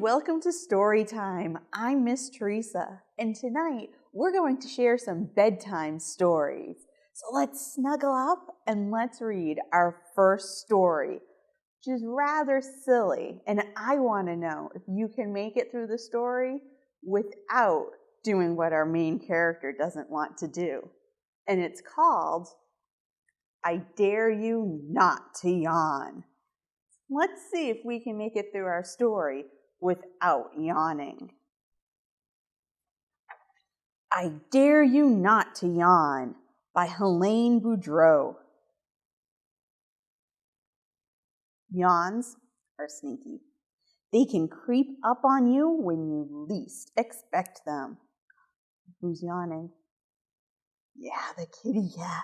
welcome to Storytime. I'm Miss Teresa, and tonight we're going to share some bedtime stories. So let's snuggle up and let's read our first story, which is rather silly, and I want to know if you can make it through the story without doing what our main character doesn't want to do. And it's called, I Dare You Not to Yawn. Let's see if we can make it through our story without yawning. I Dare You Not to Yawn by Helene Boudreau. Yawns are sneaky. They can creep up on you when you least expect them. Who's yawning? Yeah, the kitty cat.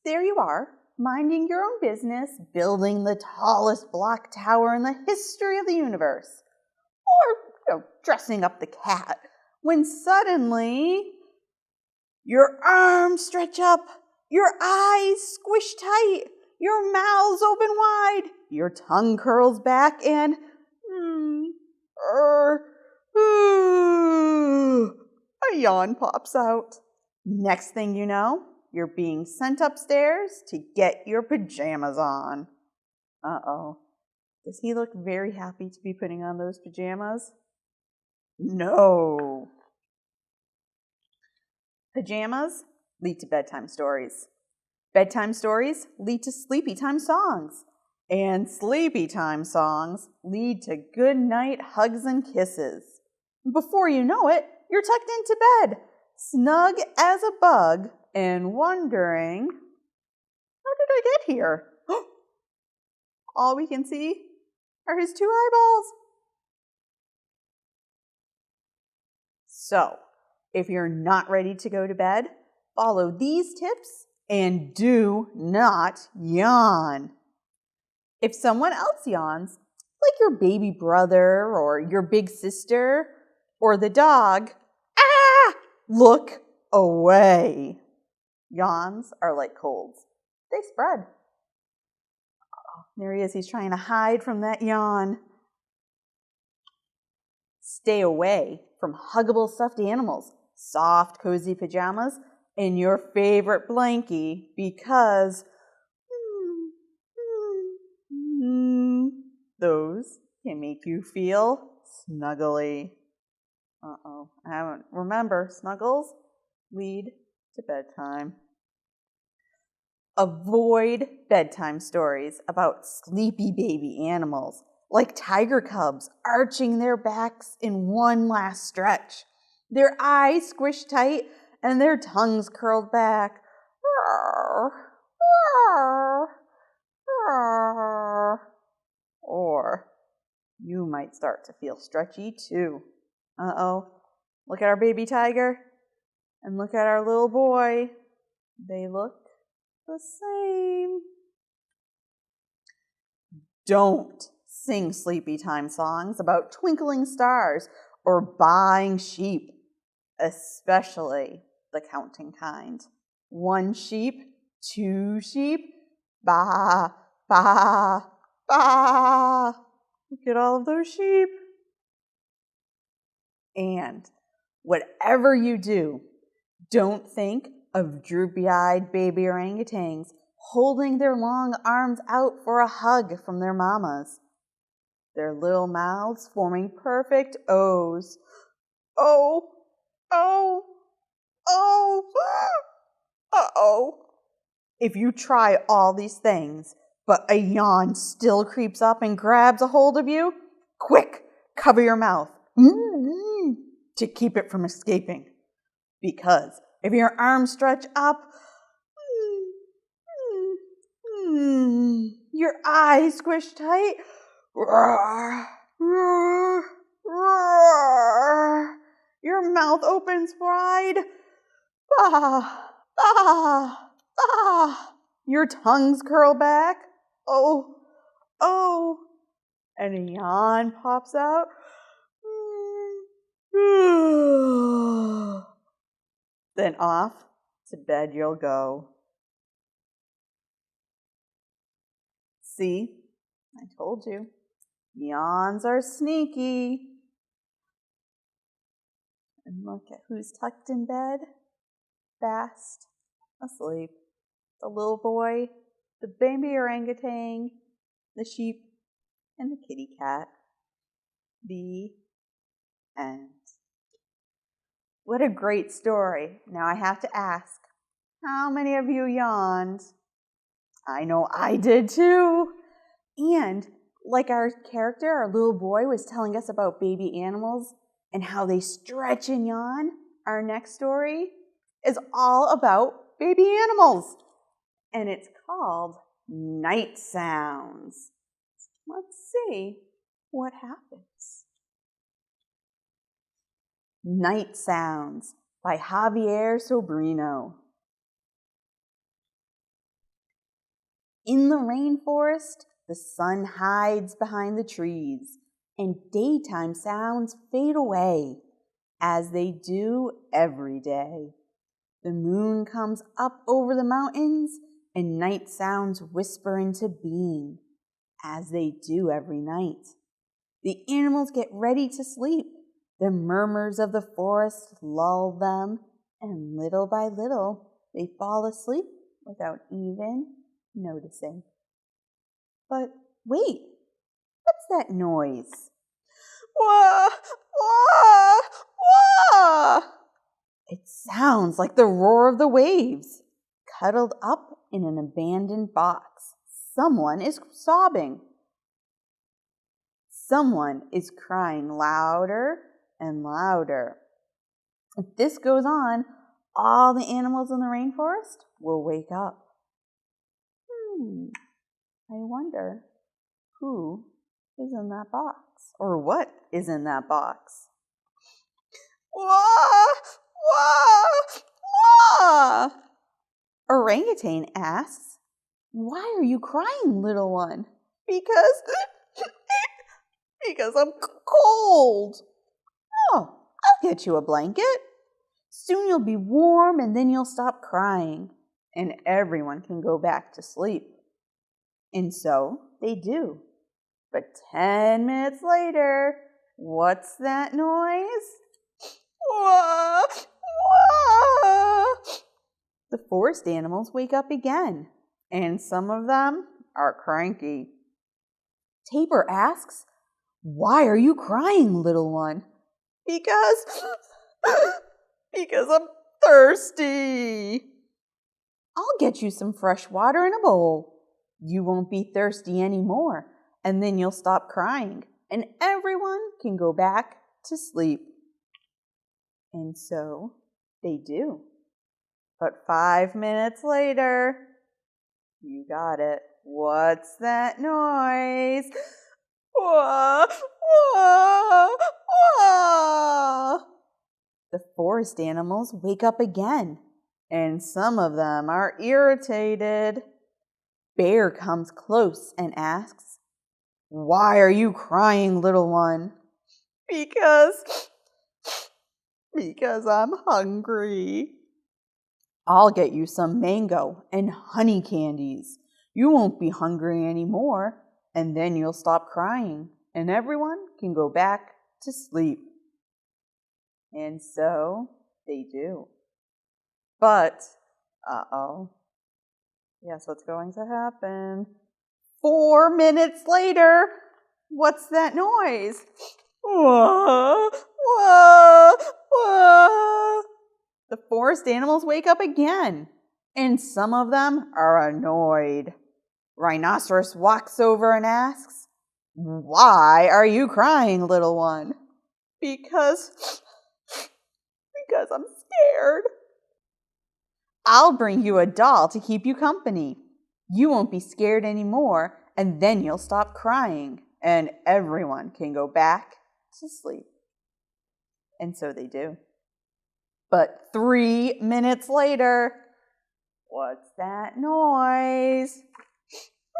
There you are, minding your own business, building the tallest block tower in the history of the universe. Or, dressing up the cat, when suddenly your arms stretch up, your eyes squish tight, your mouths open wide, your tongue curls back, and a yawn pops out. Next thing you know, you're being sent upstairs to get your pajamas on. Uh-oh. Does he look very happy to be putting on those pajamas? No. Pajamas lead to bedtime stories. Bedtime stories lead to sleepy time songs. And sleepy time songs lead to goodnight hugs and kisses. Before you know it, you're tucked into bed, snug as a bug, and wondering, how did I get here? All we can see are his two eyeballs. So, if you're not ready to go to bed, follow these tips and do not yawn. If someone else yawns, like your baby brother or your big sister or the dog, look away. Yawns are like colds. They spread. Oh, there he is. He's trying to hide from that yawn. Stay away from huggable stuffed animals, soft, cozy pajamas, and your favorite blankie because those can make you feel snuggly. Uh-oh. Remember, snuggles lead to bedtime. Avoid bedtime stories about sleepy baby animals, like tiger cubs arching their backs in one last stretch, their eyes squished tight and their tongues curled back. Or you might start to feel stretchy too. Uh-oh. Look at our baby tiger and look at our little boy. They look the same. Don't sing sleepy time songs about twinkling stars or buying sheep, especially the counting kind. 1 sheep, 2 sheep, ba, ba, ba. Look at all of those sheep. And whatever you do, don't think of droopy-eyed baby orangutans holding their long arms out for a hug from their mamas. Their little mouths forming perfect O's. Oh, oh, oh, uh-oh. If you try all these things, but a yawn still creeps up and grabs a hold of you, quick, cover your mouth to keep it from escaping. Because if your arms stretch up, your eyes squish tight, your mouth opens wide, your tongues curl back, oh, and a yawn pops out. Then off to bed you'll go. See, I told you. Yawns are sneaky. And look at who's tucked in bed, fast asleep. The little boy, the baby orangutan, the sheep, and the kitty cat. The end. What a great story. Now I have to ask, how many of you yawned? I know I did too. And like our character, our little boy was telling us about baby animals and how they stretch and yawn, our next story is all about baby animals. And it's called Night Sounds. Let's see what happens. Night Sounds by Javier Sobrino. In the rainforest, the sun hides behind the trees, and daytime sounds fade away, as they do every day. The moon comes up over the mountains, and night sounds whisper into being, as they do every night. The animals get ready to sleep. The murmurs of the forest lull them, and little by little, they fall asleep without even noticing. But wait, what's that noise? Wah, wah, wah! It sounds like the roar of the waves. Cuddled up in an abandoned box, someone is sobbing. Someone is crying louder and louder. If this goes on, all the animals in the rainforest will wake up. I wonder who is in that box, or what is in that box. Wah! Wah! Wah! Orangutan asks, "Why are you crying, little one?" Because I'm cold. Oh, I'll get you a blanket. Soon you'll be warm and then you'll stop crying and everyone can go back to sleep. And so they do. But 10 minutes later, what's that noise? Wah! Wah! The forest animals wake up again, and some of them are cranky. Tabor asks, "Why are you crying, little one?" Because I'm thirsty. I'll get you some fresh water in a bowl. You won't be thirsty anymore, and then you'll stop crying, and everyone can go back to sleep. And so they do. But 5 minutes later, you got it. What's that noise? Wah, wah, wah. The forest animals wake up again, and some of them are irritated. Bear comes close and asks, "Why are you crying, little one?" Because I'm hungry. I'll get you some mango and honey candies. You won't be hungry anymore, and then you'll stop crying, and everyone can go back to sleep. And so they do. But, guess what's going to happen? 4 minutes later, what's that noise? Wah, wah, wah. The forest animals wake up again, and some of them are annoyed. Rhinoceros walks over and asks, "Why are you crying, little one?" Because I'm scared. I'll bring you a doll to keep you company. You won't be scared anymore, and then you'll stop crying, and everyone can go back to sleep. And so they do. But 3 minutes later, what's that noise?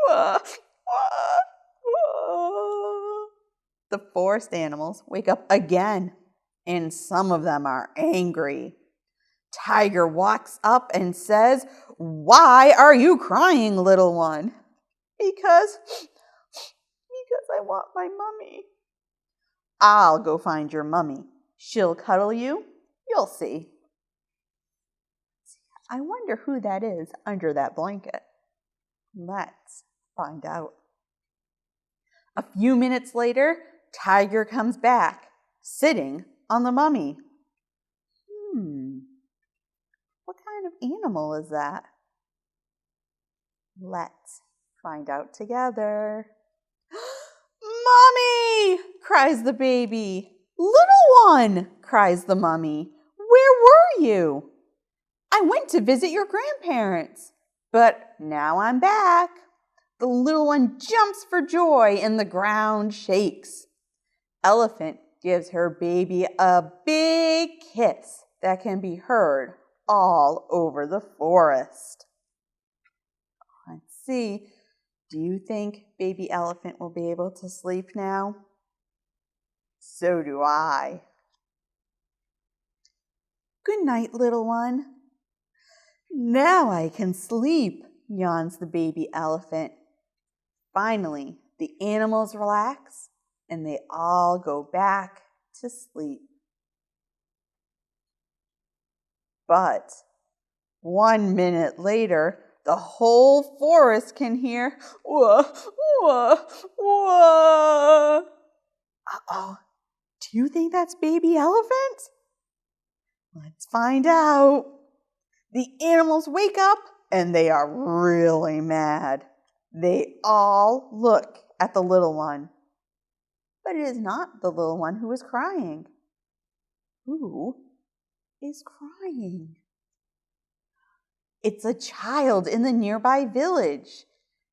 Wah, wah, wah. The forest animals wake up again, and some of them are angry. Tiger walks up and says, "Why are you crying, little one?" Because because I want my mummy. I'll go find your mummy. She'll cuddle you. You'll see. I wonder who that is under that blanket. Let's find out. A few minutes later, Tiger comes back, sitting on the mummy. What kind of animal is that? Let's find out together. Mommy! Cries the baby. Little one! Cries the mummy. Where were you? I went to visit your grandparents, but now I'm back. The little one jumps for joy and the ground shakes. Elephant gives her baby a big kiss that can be heard all over the forest. Let's see. Do you think baby elephant will be able to sleep now? So do I. Good night, little one. Now I can sleep, yawns the baby elephant. Finally, the animals relax and they all go back to sleep. But 1 minute later, the whole forest can hear, wah, wah, wah. Uh-oh, do you think that's baby elephant? Let's find out. The animals wake up and they are really mad. They all look at the little one. But it is not the little one who is crying. Who is crying? It's a child in the nearby village.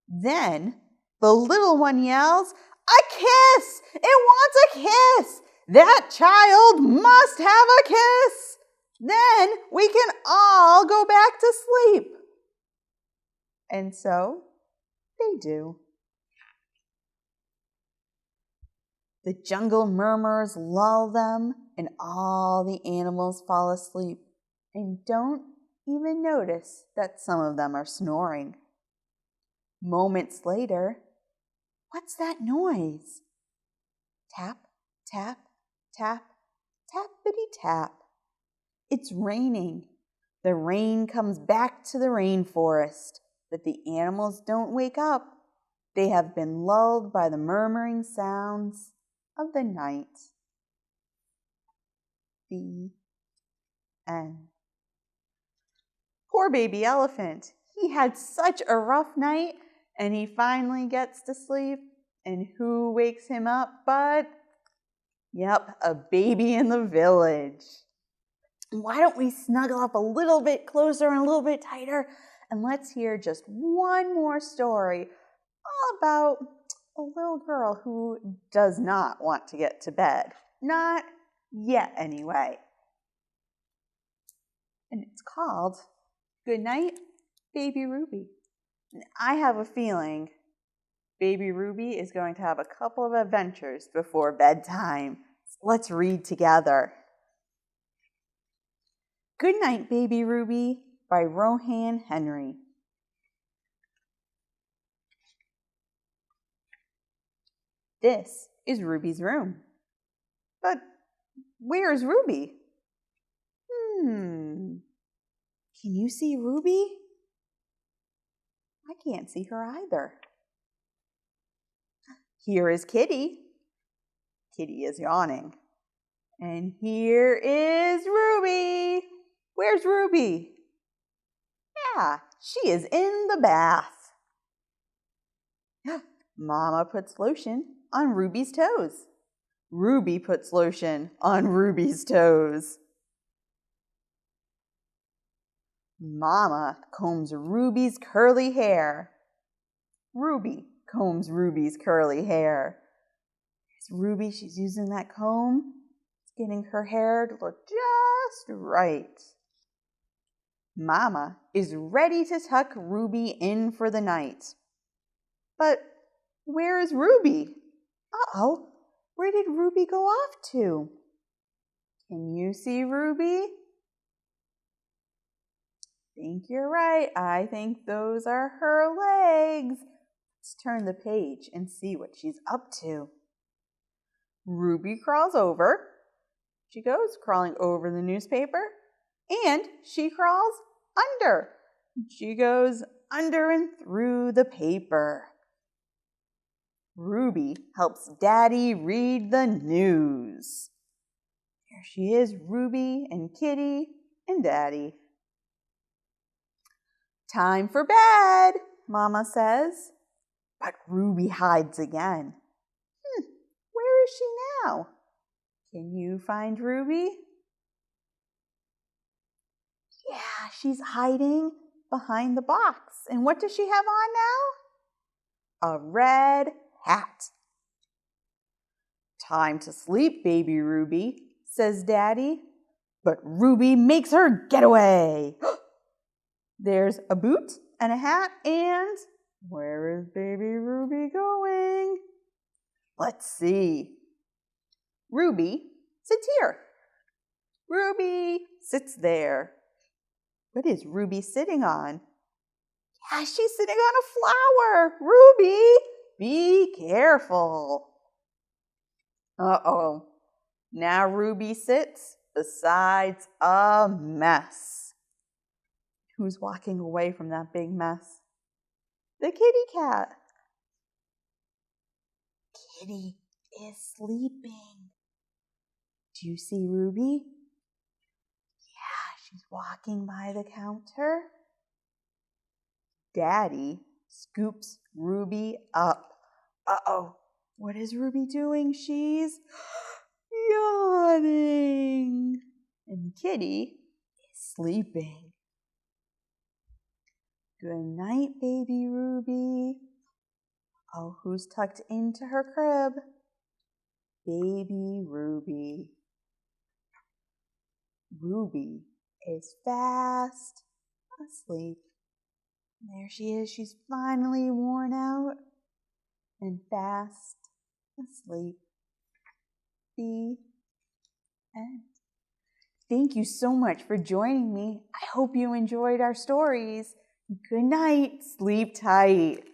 Then the little one yells, "A kiss! It wants a kiss! That child must have a kiss! Then we can all go back to sleep." And so they do. The jungle murmurs lull them, and all the animals fall asleep and don't even notice that some of them are snoring. Moments later, what's that noise? Tap, tap, tap, tappity tap. It's raining. The rain comes back to the rainforest, but the animals don't wake up. They have been lulled by the murmuring sounds of the night. The end. Poor baby elephant. He had such a rough night, and he finally gets to sleep. And who wakes him up but, a baby in the village. Why don't we snuggle up a little bit closer and a little bit tighter, and let's hear just one more story all about a little girl who does not want to get to bed. Not yet, anyway. And it's called Goodnight, Baby Ruby. And I have a feeling Baby Ruby is going to have a couple of adventures before bedtime. So let's read together. Goodnight, Baby Ruby by Rohan Henry. This is Ruby's room. But where is Ruby? Can you see Ruby? I can't see her either. Here is Kitty. Kitty is yawning. And here is Ruby. Where's Ruby? Yeah, she is in the bath. Mama puts lotion on Ruby's toes. Ruby puts lotion on Ruby's toes. Mama combs Ruby's curly hair. Ruby combs Ruby's curly hair. It's Ruby, she's using that comb. It's getting her hair to look just right. Mama is ready to tuck Ruby in for the night. But where is Ruby? Uh-oh, where did Ruby go off to? Can you see Ruby? I think you're right. I think those are her legs. Let's turn the page and see what she's up to. Ruby crawls over. She goes crawling over the newspaper, and she crawls under. She goes under and through the paper. Ruby helps Daddy read the news. There she is, Ruby and Kitty and Daddy. Time for bed, Mama says. But Ruby hides again. Where is she now? Can you find Ruby? Yeah, she's hiding behind the box. And what does she have on now? A red hat. Time to sleep, baby Ruby, says Daddy. But Ruby makes her get away. There's a boot and a hat, and where is baby Ruby going? Let's see. Ruby sits here. Ruby sits there. What is Ruby sitting on? Yeah, she's sitting on a flower. Ruby, be careful. Uh-oh. Now Ruby sits beside a mess. Who's walking away from that big mess? The kitty cat. Kitty is sleeping. Do you see Ruby? Yeah, she's walking by the counter. Daddy scoops Ruby up. Uh-oh, what is Ruby doing? She's yawning. And Kitty is sleeping. Good night, baby Ruby. Oh, who's tucked into her crib? Baby Ruby. Ruby is fast asleep. There she is. She's finally worn out and fast asleep. The end. Thank you so much for joining me. I hope you enjoyed our stories. Good night. Sleep tight.